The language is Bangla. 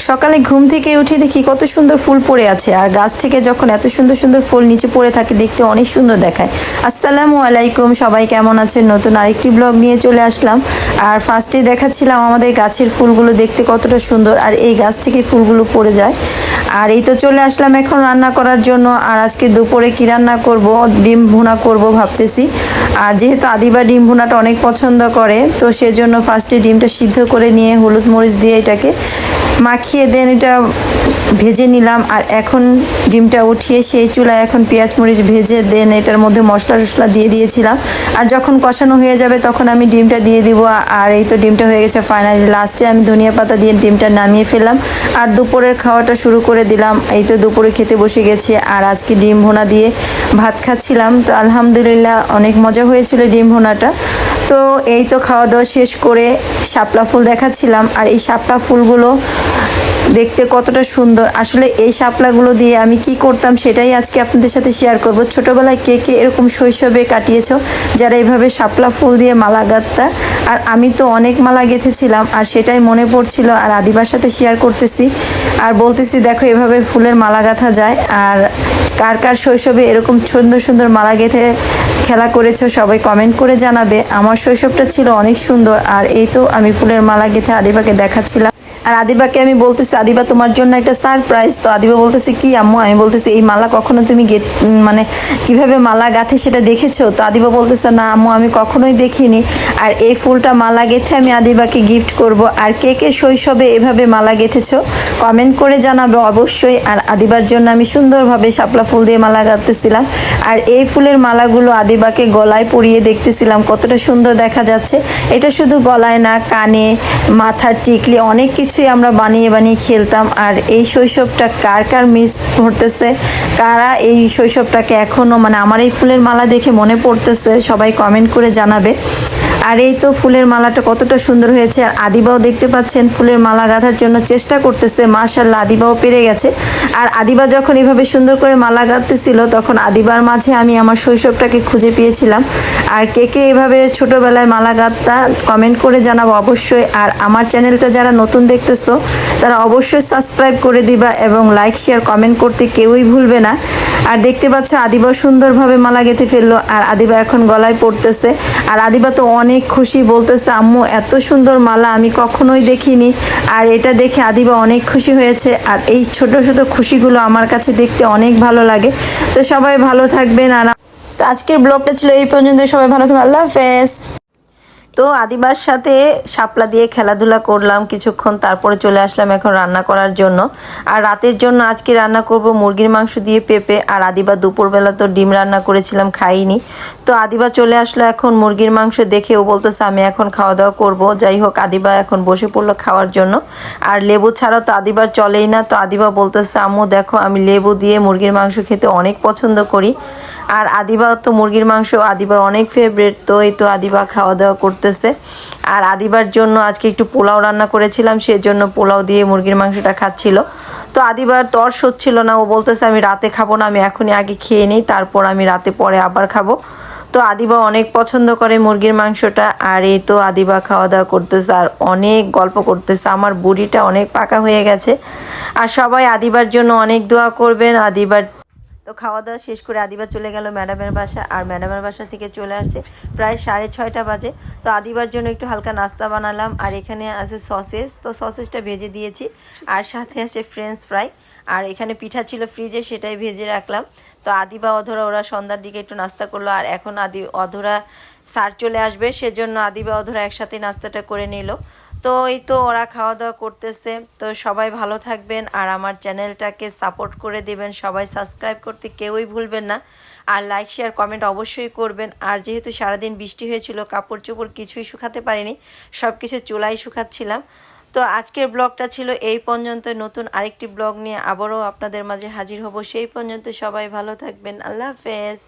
সকালে ঘুম থেকে উঠে দেখি কত সুন্দর ফুল পড়ে আছে, আর গাছ থেকে যখন এত সুন্দর সুন্দর ফুল নিচে পড়ে থাকে দেখতে অনেক সুন্দর দেখায়। আসসালামু আলাইকুম, সবাই কেমন আছেন? নতুন আরেকটি ব্লগ নিয়ে চলে আসলাম। আর ফার্স্টেই দেখাচ্ছিলাম আমাদের গাছের ফুলগুলো দেখতে কতটা সুন্দর, আর এই গাছ থেকে ফুলগুলো পড়ে যায়। আর এই তো চলে আসলাম এখন রান্না করার জন্য। আর আজকে দুপুরে কি রান্না করব, ডিম ভুনা করব ভাবতেছি। আর যেহেতু আদিবা ডিম ভুনাটা অনেক পছন্দ করে, তো সেজন্য ফার্স্টে ডিমটা সিদ্ধ করে নিয়ে হলুদ মরিচ দিয়ে এটাকে মাখিয়ে দেন এটা ভেজে নিলাম। আর এখন ডিমটা উঠিয়ে সেই চুলায় এখন পেঁয়াজ মরিচ ভেজে দেন এটার মধ্যে মশলা টশলা দিয়ে দিয়েছিলাম। আর যখন কষানো হয়ে যাবে তখন আমি ডিমটা দিয়ে দিব। আর এই তো ডিমটা হয়ে গেছে ফাইনালি। লাস্টে আমি ধনিয়া পাতা দিয়ে ডিমটা নামিয়ে ফেললাম। আর দুপুরের খাওয়াটা শুরু করে দিলাম। এই তো দুপুরে খেতে বসে গেছি। আর আজকে ডিম ভুনা দিয়ে ভাত খাচ্ছিলাম। তো আলহামদুলিল্লাহ অনেক মজা হয়েছিল ডিম ভুনাটা। তো এই তো খাওয়া দাওয়া শেষ করে শাপলা ফুল দেখাচ্ছিলাম। আর এই শাপলা ফুলগুলো দেখতে কতটা সুন্দর। আসলে এই শাপলাগুলো দিয়ে আমি কি করতাম সেটাই আজকে আপনাদের সাথে শেয়ার করব। ছোটোবেলায় কে কে এরকম শৈশবে কাটিয়েছ যারা এইভাবে শাপলা ফুল দিয়ে মালা গাঁথতা? আর আমি তো অনেক মালা গেঁথেছিলাম, আর সেটাই মনে পড়ছিল আর আদিবার সাথে শেয়ার করতেছি। আর বলতেছি দেখো এভাবে ফুলের মালা গাঁথা যায়। আর কার কার শৈশবে এরকম সুন্দর সুন্দর মালা গেঁথে খেলা করেছো সবাই কমেন্ট করে জানাবে। আমার শৈশবটা ছিল অনেক সুন্দর। আর এই তো আমি ফুলের মালা গেঁথে আদিবাকে দেখাচ্ছিলাম। আর আদিবাকে আমি বলতেছি আদিবা তোমার জন্য একটা সারপ্রাইজ। তো আদিবা বলতেছে কি আম্মু? আমি বলতেছি এই মালা কখনো তুমি মানে কিভাবে মালা গাঁথে সেটা দেখেছো? তো আদিবা বলতেছে না আম্মু, আমি কখনোই দেখিনি। আর এই ফুলটা মালা গেঁথে আমি আদিবাকে গিফট করব। আর কে কে শৈশবে এভাবে মালা গেঁথেছো কমেন্ট করে জানাবে অবশ্যই। আর আদিবার জন্য আমি সুন্দরভাবে শাপলা ফুল দিয়ে মালা গাঁথতেছিলাম। আর এই ফুলের মালাগুলো আদিবাকে গলায় পরিয়ে দেখতেছিলাম কতটা সুন্দর দেখা যাচ্ছে। এটা শুধু গলায় না, কানে, মাথার টিকলি অনেক কিছুই আমরা বানিয়ে বানিয়ে খেলতাম। আর এই শৈশবটা কার কার মিস করতেছে, কারা এই শৈশবটাকে এখনও মানে আমার এই ফুলের মালা দেখে মনে পড়তেছে সবাই কমেন্ট করে জানাবে। আর এই তো ফুলের মালাটা কতটা সুন্দর হয়েছে। আর আদিবাও দেখতে পাচ্ছেন ফুলের মালা গাঁথার জন্য চেষ্টা করতেছে। মাশাআল্লাহ আদিবাও পেরে গেছে। আর আদিবা যখন এভাবে সুন্দর করে মালা গাঁথতেছিল তখন আদিবার মাঝে আমি আমার শৈশবটাকে খুঁজে পেয়েছিলাম। আর কে কে এভাবে ছোটোবেলায় মালা গাঁথতা কমেন্ট করে জানাবো অবশ্যই। আর আমার চ্যানেলটা যারা নতুন দেখতেছো তারা অবশ্যই সাবস্ক্রাইব করে দিবা এবং লাইক শেয়ার কমেন্ট করতে কেউই ভুলবে না। আর দেখতে পাচ্ছ আদিবা সুন্দরভাবে মালা গেঁথে ফেললো। আর আদিবা এখন গলায় পড়তেছে। আর আদিবা তো অনেক খুশি, বলতেছে আম্মু এত সুন্দর মালা আমি কখনোই দেখিনি। আর এটা দেখে আদিবা অনেক খুশি হয়েছে। আর এই ছোট ছোট খুশিগুলো আমার কাছে দেখতে অনেক ভালো লাগে। তো সবাই ভালো থাকবেন। আর তো আজকের ব্লগটা ছিল এই পর্যন্ত। সবাই ভালো থাকবেন। আল্লাহ হাফেজ। তো আদিবার সাথে শাপলা দিয়ে খেলাধুলা করলাম কিছুক্ষণ, তারপরে চলে আসলাম এখন রান্না করার জন্য। আর রাতের জন্য আজকে রান্না করব মুরগির মাংস দিয়ে পেঁপে। আর আদিবা দুপুরবেলা তো ডিম রান্না করেছিলাম, খাইনি। তো আদিবা চলে আসলো এখন মুরগির মাংস দেখে, ও বলতেছে আমি এখন খাওয়া দাওয়া করব। যাই হোক আদিবা এখন বসে পড়লো খাওয়ার জন্য। আর লেবু ছাড়া তো আদিবার চলেই না। তো আদিবা বলতেছে আম্মু দেখো আমি লেবু দিয়ে মুরগির মাংস খেতে অনেক পছন্দ করি। আর আদিবা তো মুরগির মাংস আদিবার অনেক ফেভারিট। তো এই তো আদিবা খাওয়া দাওয়া করতেছে। আর আদিবার জন্য আজকে একটু পোলাও রান্না করেছিলাম, সেজন্য পোলাও দিয়ে মুরগির মাংসটা খাচ্ছিল। তো আদিবার তর্স হচ্ছিল না, ও বলতেছে আমি রাতে খাবো না, আমি এখনই আগে খেয়ে নিই, তারপর আমি রাতে পরে আবার খাবো। তো আদিবা অনেক পছন্দ করে মুরগির মাংসটা। আর এই তো আদিবা খাওয়া দাওয়া করতেছে আর অনেক গল্প করতেছে। আমার বুড়িটা অনেক পাকা হয়ে গেছে। আর সবাই আদিবার জন্য অনেক দোয়া করবেন। আদিবার তো খাওয়া দাওয়া শেষ করে আদিবা চলে গেল ম্যাডামের বাসা। আর ম্যাডামের বাসা থেকে চলে আসছে প্রায় 6:30 বাজে। তো আদিবার জন্য একটু হালকা নাস্তা বানালাম। আর এখানে আছে সসেস, তো সসেসটা ভেজে দিয়েছি। আর সাথে আছে ফ্রেঞ্চ ফ্রাই। আর এখানে পিঠা ছিল ফ্রিজে, সেটাই ভেজে রাখলাম। তো আদিবা অধরা ওরা সন্ধ্যার দিকে একটু নাস্তা করলো। আর এখন অধরা স্যার চলে আসবে, সেজন্য আদিবা অধরা একসাথে নাস্তাটা করে নিল। তো এই তো ওরা খাওয়া দাওয়া করতেছে। তো সবাই ভালো থাকবেন আর আমার চ্যানেলটাকে সাপোর্ট করে দেবেন। সবাই সাবস্ক্রাইব করতে কেউই ভুলবেন না। আর লাইক শেয়ার কমেন্ট অবশ্যই করবেন। আর যেহেতু সারাদিন বৃষ্টি হয়েছিল কাপড় চোপড় কিছুই শুকাতে পারিনি, সব কিছু চুলাই শুকাচ্ছিলাম। তো আজকের ব্লগটা ছিল এই পর্যন্ত। নতুন আরেকটি ব্লগ নিয়ে আবারও আপনাদের মাঝে হাজির হব। সেই পর্যন্ত সবাই ভালো থাকবেন। আল্লাহ হাফেজ।